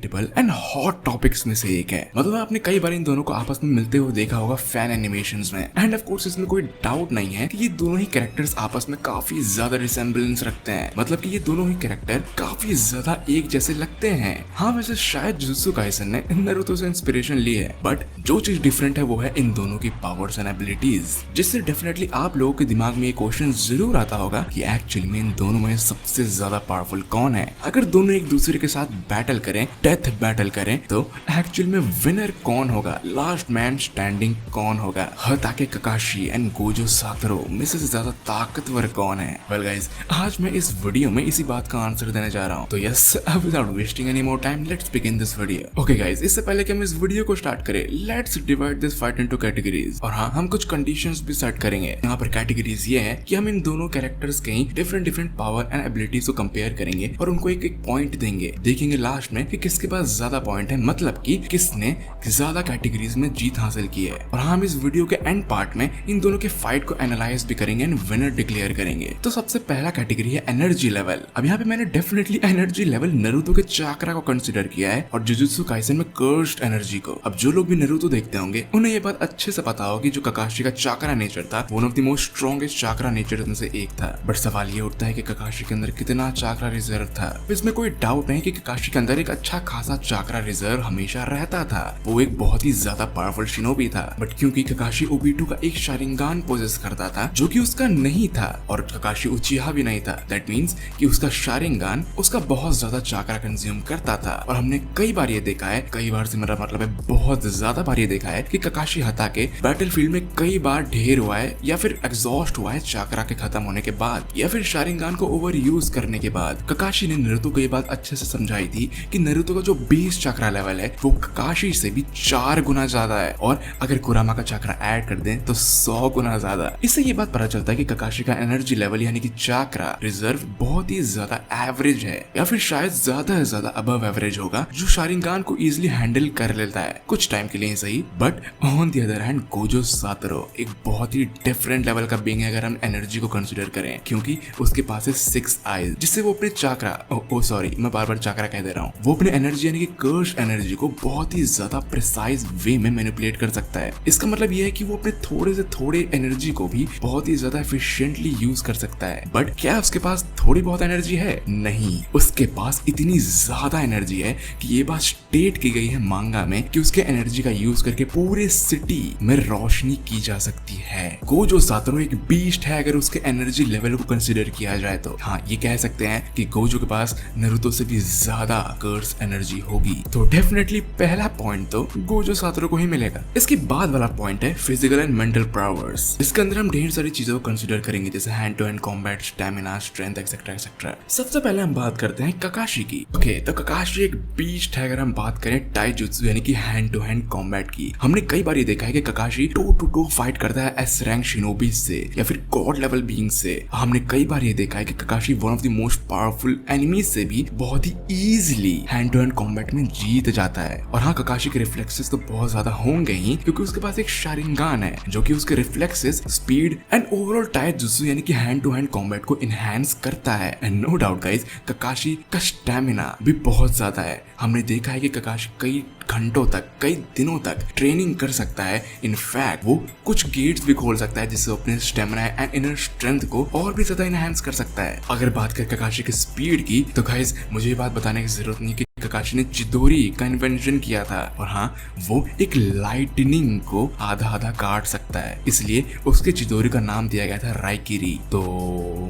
And hot topics में से एक है। मतलब आपने कई बार इन दोनों को आपस में मिलते हुए देखा होगा फैन एनिमेशंस में। एंड ऑफ कोर्स इसमें कोई डाउट नहीं है कि ये दोनों ही कैरेक्टर्स आपस में काफी ज्यादा रिसेम्बलेंस रखते हैं। मतलब कि ये दोनों ही कैरेक्टर काफी ज्यादा एक जैसे लगते हैं। हाँ वैसे शायद जुजुत्सु काइसन ने नारुतो से इंस्पिरेशन ली है, बट जो चीज डिफरेंट है वो है इन दोनों की पावर्स एंड एबिलिटीज, जिससे डेफिनेटली आप लोगों के दिमाग में ये क्वेश्चन जरूर आता होगा कि एक्चुअली में इन दोनों में सबसे ज्यादा पावरफुल कौन है। अगर दोनों एक दूसरे के साथ बैटल करें, डेथ बैटल करें, तो एक्चुअल में विनर कौन होगा, लास्ट मैन स्टैंडिंग कौन होगा, हताके ककाशी एंड गोजो सातोरू में से ज्यादा ताकतवर कौन है। वेल गाइस, आज मैं इस वीडियो में इसी बात का आंसर देने जा रहा हूँ। तो yes, without wasting any more time let's begin this video. Okay guys, इससे पहले कि हम इस वीडियो को स्टार्ट करें, let's divide this fight into categories. और हाँ, हम कुछ कंडीशंस भी सेट करेंगे। यहाँ पर कैटेगरीज ये है कि हम इन दोनों कैरेक्टर्स के डिफरेंट पावर एंड एबिलिटीज को कंपेयर करेंगे और उनको एक पॉइंट देंगे। देखेंगे लास्ट में कि किसके पास ज्यादा पॉइंट है, मतलब कि किसने ज्यादा कैटेगरीज में जीत हासिल की है। और हम इस वीडियो के एंड पार्ट में इन दोनों के फाइट को एनालाइज भी करेंगे एंड विनर डिक्लेयर करेंगे। तो सबसे पहला कैटेगरी है एनर्जी लेवल। अब यहाँ पे मैंने डेफिनेटली एनर्जी लेवल नारुतो के चाक्रा को कंसिडर किया है और जुजुत्सु काइसन में कर्स्ड एनर्जी को। अब जो लोग भी नारुतो देखते होंगे उन्हें ये बात अच्छे से पता होगी, जो ककाशी का चाक्रा नेचर था one of the most strongest chakra nature में से एक था। बट सवाल ये उठता है कि ककाशी के अंदर कितना चाक्रा रिजर्व था। इसमें कोई डाउट नहीं कि ककाशी के अंदर एक अच्छा खासा चाक्रा रिजर्व हमेशा रहता था। वो एक बहुत ही ज्यादा पावरफुल शिनोबी था, बट क्योंकि ककाशी ओबीटू का एक शारिंगान पोजेस करता था जो कि उसका नहीं था, और ककाशी उचिहा भी नहीं था, दैट मींस कि उसका शारिंगान उसका बहुत ज्यादा चाक्रा कंज्यूम करता था। और हमने कई बार ये देखा है, कई बार से मेरा मतलब है बहुत ज्यादा बार ये देखा है कि ककाशी हताके बैटलफील्ड में कई बार ढेर हुआ है या फिर एग्जॉस्ट हुआ है चाक्रा के खत्म होने के बाद या फिर शारिंगान को ओवर यूज करने के बाद। ककाशी ने नारुतो को ये बात अच्छे से समझाई थी कि नारुतो का जो बेस चाक्रा लेवल है वो ककाशी से भी 4 गुना ज्यादा है, और अगर कुरामा का चाक्रा ऐड कर दें तो 100 गुना ज्यादा। इससे ये बात पता चलता है कि ककाशी का एनर्जी लेवल यानी कि चाक्रा रिजर्व बहुत ही ज्यादा एवरेज है, या फिर शायद ज्यादा से ज्यादा अबव एवरेज होगा, जो शारिंगान को इजिली हैंडल कर लेता है कुछ टाइम के लिए सही। But on the other hand Gojo Satoru एक बहुत ही डिफरेंट लेवल का बीइंग है अगर हम एनर्जी को कंसीडर करें, क्योंकि उसके पास है 6 आईज, जिससे वो अपने चाक्रा सॉरी मैं बार बार चाक्रा कह दे रहा हूँ, वो अपने एनर्जी यानी कि कर्स्ड एनर्जी को बहुत ही ज्यादा प्रिसाइज वे में मैनिपुलेट कर सकता है। इसका मतलब ये है कि वो अपने थोड़े से थोड़े एनर्जी को भी बहुत ही ज्यादा एफिशिएंटली यूज कर सकता है। बट क्या उसके पास थोड़ी बहुत एनर्जी है? नहीं, उसके पास इतनी ज्यादा एनर्जी है कि ये बात स्टेट की गई है मांगा में कि उसके एनर्जी का यूज करके पूरे सिटी में रोशनी की जा सकती है। गोजो सातोरू एक बीस्ट है अगर उसके एनर्जी लेवल को कंसीडर किया जाए तो। हाँ, ये कह सकते हैं कि गोजो के पास नारुतो से भी ज्यादा कर्स एनर्जी होगी। तो डेफिनेटली पहला पॉइंट तो गोजो सातोरू को ही मिलेगा। इसके बाद वाला पॉइंट है फिजिकल एंड मेंटल पावर्स। इसके अंदर हम ढेर सारी चीजों को कंसीडर करेंगे, जैसे hand to hand combat, stamina, strength etcetera etcetera. सबसे पहले हम बात करते हैं ककाशी की। ओके, तो ककाशी एक बीस्ट है अगर हम बात करें टाइजुत्सु यानी कि हैंड टू हैंड कॉम्बैट की। हमने कई बार ये देखा है कि ककाशी 2-2 फाइट करता है एस रैंक शिनोबी से या फिर गॉड लेवल बीइंग से। हमने कई बार ये देखा है कि Kakashi one of the most powerful enemies से भी बहुत ही easily hand to hand combat में जीत जाता है। और हाँ, ककाशी के रिफ्लेक्सेस तो बहुत ज्यादा होंगे ही, क्योंकि उसके पास एक शारिंगान है जो कि उसके रिफ्लेक्सेस, स्पीड एंड ओवरऑल टाइजुत्सु यानी कि हैंड टू हैंड कॉम्बैट को इनहैंस करता है। एंड नो डाउट गाइस, ककाशी का स्टैमिना भी बहुत ज्यादा है। हमने देखा है कि ककाशी कई घंटों तक, कई दिनों तक ट्रेनिंग कर सकता है। इनफैक्ट वो कुछ गेट्स भी खोल सकता है जिससे अपने स्टेमिना एंड इनर स्ट्रेंथ को और भी ज्यादा इनहैंस कर सकता है। अगर बात करें ककाशी की स्पीड की, तो गाइस मुझे ये बात बताने की जरूरत नहीं कि ककाशी ने चिदोरी का इन्वेंशन किया था, और हाँ, वो एक लाइटनिंग को आधा आधा काट सकता है, इसलिए उसके चिदोरी का नाम दिया गया था राइकिरी। तो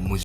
मुझे